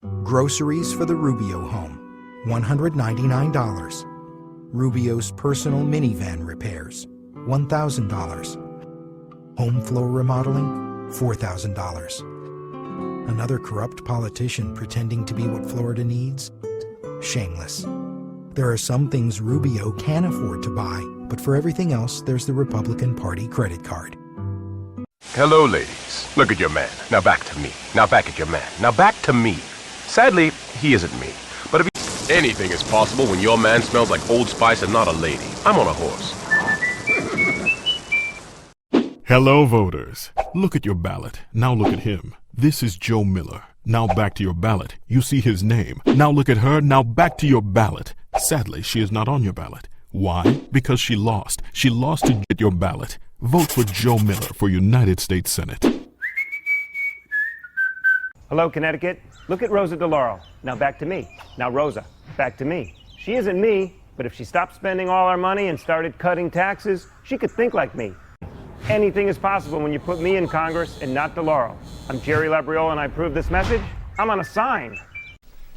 Groceries for the Rubio home, $199. Rubio's personal minivan repairs, $1,000. Home floor remodeling, $4,000. Another corrupt politician pretending to be what Florida needs? Shameless. There are some things Rubio can afford to buy, but for everything else, there's the Republican Party credit card. Hello, ladies. Look at your man. Now back to me. Now back at your man. Now back to me. Sadly, he isn't me. But if anything is possible when your man smells like Old Spice and not a lady. I'm on a horse. Hello, voters. Look at your ballot. Now look at him. This is Joe Miller. Now back to your ballot. You see his name. Now look at her. Now back to your ballot. Sadly, she is not on your ballot. Why? Because she lost. She lost to get your ballot. Vote for Joe Miller for United States Senate. Hello, Connecticut. Look at Rosa DeLaurel. Now back to me. Now Rosa, back to me. She isn't me, but if she stopped spending all our money and started cutting taxes, she could think like me. Anything is possible when you put me in Congress and not DeLaurel. I'm Jerry Labriola and I approve this message. I'm on a sign.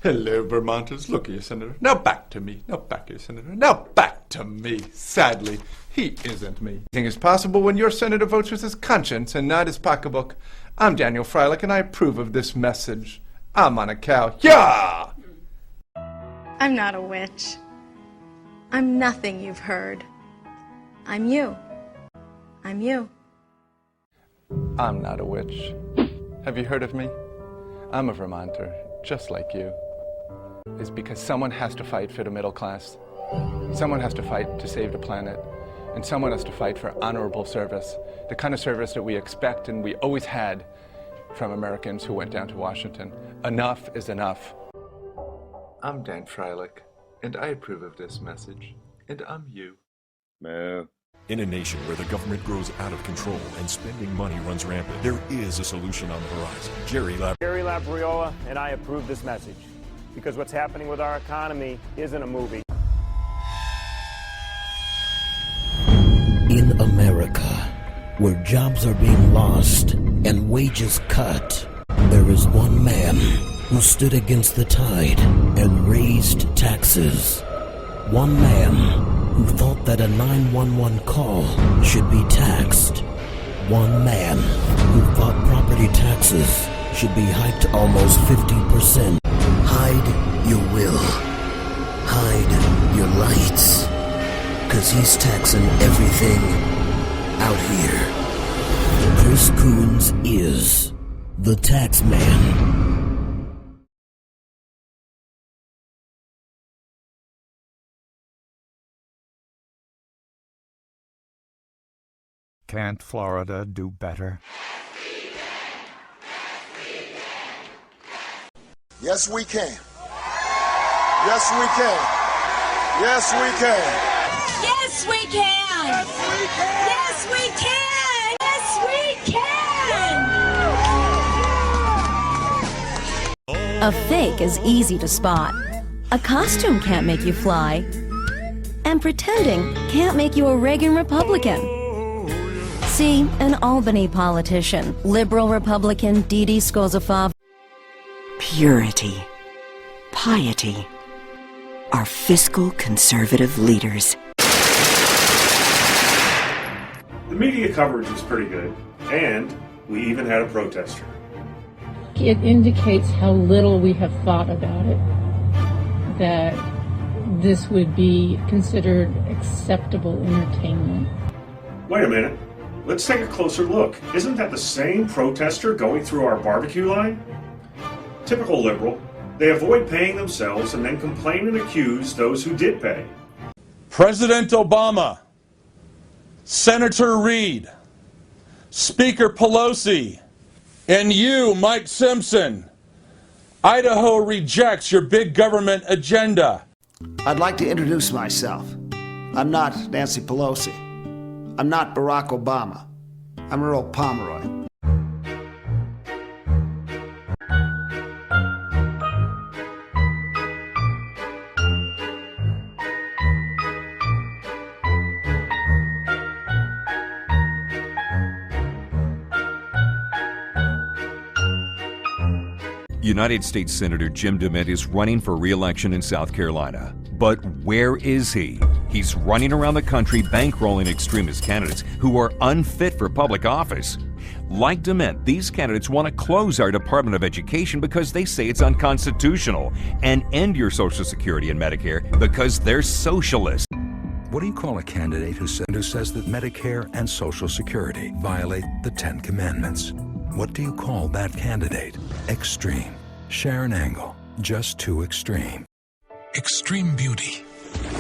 Hello, Vermonters. Look at your senator. Now back to me. Now back to your senator. Now back to me. Sadly, he isn't me. Anything is possible when your senator votes with his conscience and not his pocketbook. I'm Daniel Freilich and I approve of this message. I'm on a cow. Yeah! I'm not a witch. I'm nothing you've heard. I'm you. I'm you. I'm not a witch. Have you heard of me? I'm a Vermonter, just like you. It's because someone has to fight for the middle class. Someone has to fight to save the planet. And someone has to fight for honorable service. The kind of service that we expect and we always had from Americans who went down to Washington. Enough is enough. I'm Dan Freilich, and I approve of this message. And I'm you. Man. In a nation where the government grows out of control and spending money runs rampant, there is a solution on the horizon. Jerry Labriola and I approve this message. Because what's happening with our economy isn't a movie. In America, where jobs are being lost and wages cut, there is one man who stood against the tide and raised taxes. One man who thought that a 911 call should be taxed. One man who thought property taxes should be hiked almost 50%. Hide your will. Hide your lights. 'Cause he's taxing everything out here. Chris Coons is the tax man. Can't Florida do better? Yes, we can. Yes, we can. Yes, we can. Yes, we can. Yes, we can. Yes, we can. Yes, we can. A fake is easy to spot. A costume can't make you fly. And pretending can't make you a Reagan Republican. See, an Albany politician, liberal Republican Didi Skozafov. Purity, piety, are fiscal conservative leaders. The media coverage was pretty good, and we even had a protester. It indicates how little we have thought about it, that this would be considered acceptable entertainment. Wait a minute. Let's take a closer look. Isn't that the same protester going through our barbecue line? Typical liberal. They avoid paying themselves and then complain and accuse those who did pay. President Obama, Senator Reid, Speaker Pelosi, and you, Mike Simpson. Idaho rejects your big government agenda. I'd like to introduce myself. I'm not Nancy Pelosi. I'm not Barack Obama. I'm Earl Pomeroy. United States Senator Jim DeMint is running for re-election in South Carolina. But where is he? He's running around the country bankrolling extremist candidates who are unfit for public office. Like DeMint, these candidates want to close our Department of Education because they say it's unconstitutional, and end your Social Security and Medicare because they're socialists. What do you call a candidate who says that Medicare and Social Security violate the 10 Commandments? What do you call that candidate? Extreme. Sharon Angle. Just too extreme. Extreme beauty.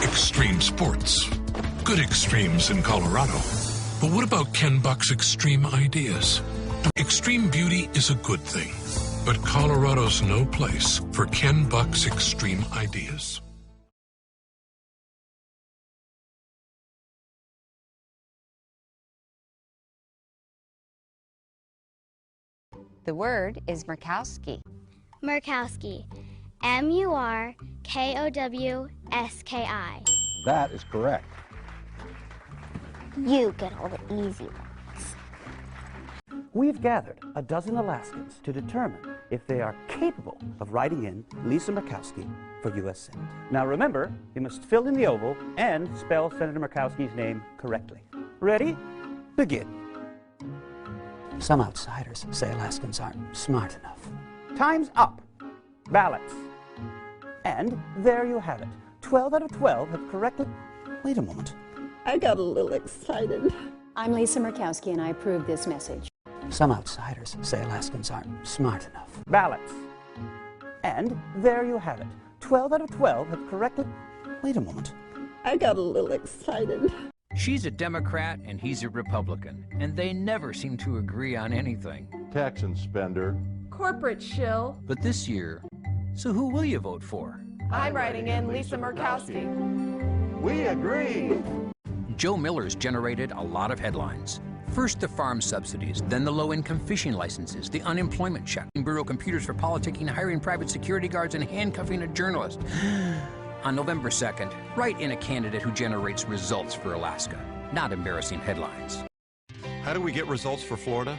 Extreme sports. Good extremes in Colorado. But what about Ken Buck's extreme ideas? Extreme beauty is a good thing, but Colorado's no place for Ken Buck's extreme ideas. The word is Murkowski. Murkowski. Murkowski. That is correct. You get all the easy ones. We've gathered a dozen Alaskans to determine if they are capable of writing in Lisa Murkowski for U.S. Senate. Now remember, you must fill in the oval and spell Senator Murkowski's name correctly. Ready? Begin. Some outsiders say Alaskans aren't smart enough. Time's up. Ballots. And there you have it. 12 out of 12 have correctly... Wait a moment. I got a little excited. I'm Lisa Murkowski, and I approve this message. Some outsiders say Alaskans aren't smart enough. Ballots. And there you have it. 12 out of 12 have correctly... Wait a moment. I got a little excited. She's a Democrat and he's a Republican, and they never seem to agree on anything. Tax and spender. Corporate shill. But this year, so who will you vote for? I'm writing in Lisa Murkowski. We agree. Joe Miller's generated a lot of headlines. First the farm subsidies, then the low-income fishing licenses, the unemployment check, Bureau computers for politicking, hiring private security guards, and handcuffing a journalist. On November 2nd, write in a candidate who generates results for Alaska, not embarrassing headlines. How do we get results for Florida?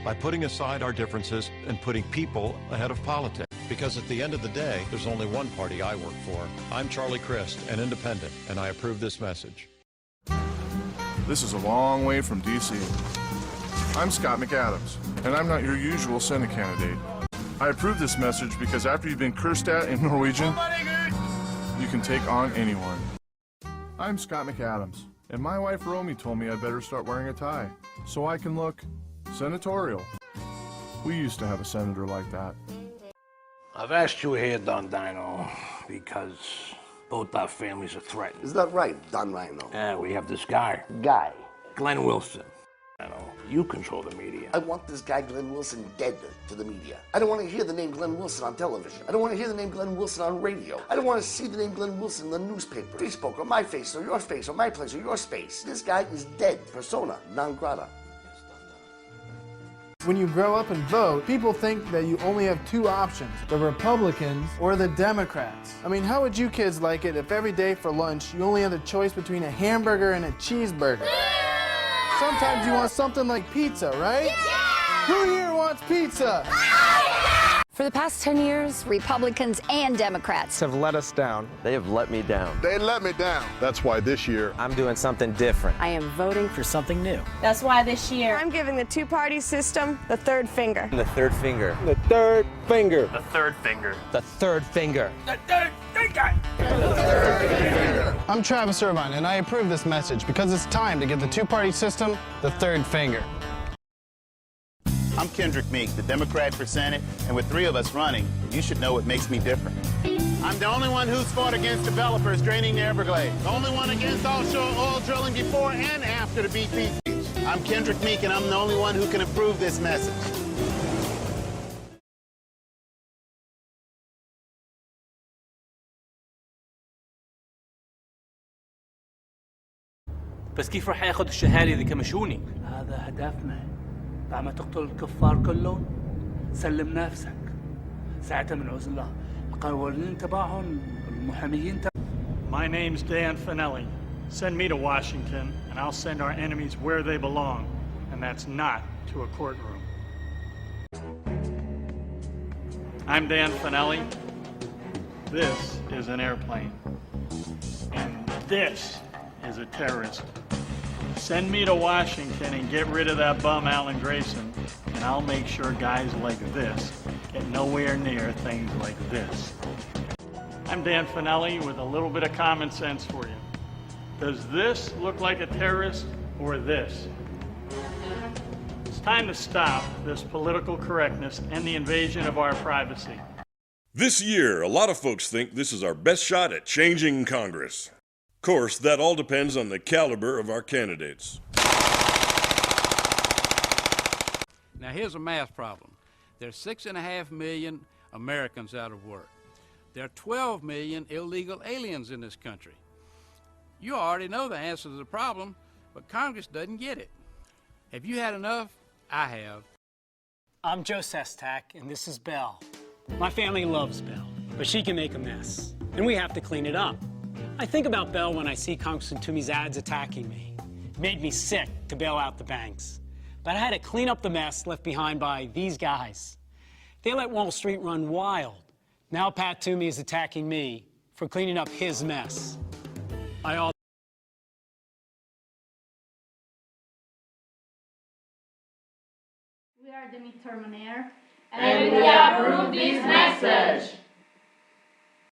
By putting aside our differences and putting people ahead of politics. Because at the end of the day, there's only one party I work for. I'm Charlie Crist, an independent, and I approve this message. This is a long way from D.C. I'm Scott McAdams, and I'm not your usual Senate candidate. I approve this message because after you've been cursed at in Norwegian, you can take on anyone. I'm Scott McAdams, and my wife Romy told me I'd better start wearing a tie, so I can look senatorial. We used to have a senator like that. I've asked you here, Don Dino, because both our families are threatened. Is that right, Don Rhino? Yeah, we have this guy. Guy? Glenn Wilson. I know, you control the media. I want this guy Glenn Wilson dead to the media. I don't want to hear the name Glenn Wilson on television. I don't want to hear the name Glenn Wilson on radio. I don't want to see the name Glenn Wilson in the newspaper, Facebook, or my face, or your face, or my place, or your space. This guy is dead. Persona non grata. When you grow up and vote, people think that you only have two options, the Republicans or the Democrats. I mean, how would you kids like it if every day for lunch you only had the choice between a hamburger and a cheeseburger? Sometimes you want something like pizza, right? Yeah! Who here wants pizza? For the past 10 years, Republicans and Democrats have let us down. They have let me down. They let me down. That's why this year I'm doing something different. I am voting for something new. That's why this year I'm giving the two-party system the third finger. The third finger. The third finger. The third finger. The third finger. The third finger. The third finger. I'm Travis Irvine, and I approve this message because it's time to give the two-party system the third finger. I'm Kendrick Meek, the Democrat for Senate, and with three of us running, you should know what makes me different. I'm the only one who's fought against developers draining the Everglades. The only one against offshore oil drilling before and after the BP speech. I'm Kendrick Meek, and I'm the only one who can approve this message. بس كيف رح ياخذ الشهادة إذا كمشوني؟ هذا هدفنا. بعد ما تقتل الكفار كلهم سلم نفسك. ساعتها بنعوز الله القوانين تبعهم المحاميين My name's Dan Finelli. Send me to Washington, and I'll send our enemies where they belong, and that's not to a courtroom. I'm Dan Finelli. This is an airplane. And this is a terrorist. Send me to Washington and get rid of that bum Alan Grayson, and I'll make sure guys like this get nowhere near things like this. I'm Dan Finelli with a little bit of common sense for you. Does this look like a terrorist or this? It's time to stop this political correctness and the invasion of our privacy. This year, a lot of folks think this is our best shot at changing Congress. Of course, that all depends on the caliber of our candidates. Now here's a math problem. There's 6.5 million Americans out of work. There are 12 million illegal aliens in this country. You already know the answer to the problem, but Congress doesn't get it. Have you had enough? I have. I'm Joe Sestak, and this is Belle. My family loves Belle, but she can make a mess, and we have to clean it up. I think about Belle when I see Congressman Toomey's ads attacking me. It made me sick to bail out the banks. But I had to clean up the mess left behind by these guys. They let Wall Street run wild. Now Pat Toomey is attacking me for cleaning up his mess. We are the Midterm on air, and we approve this message.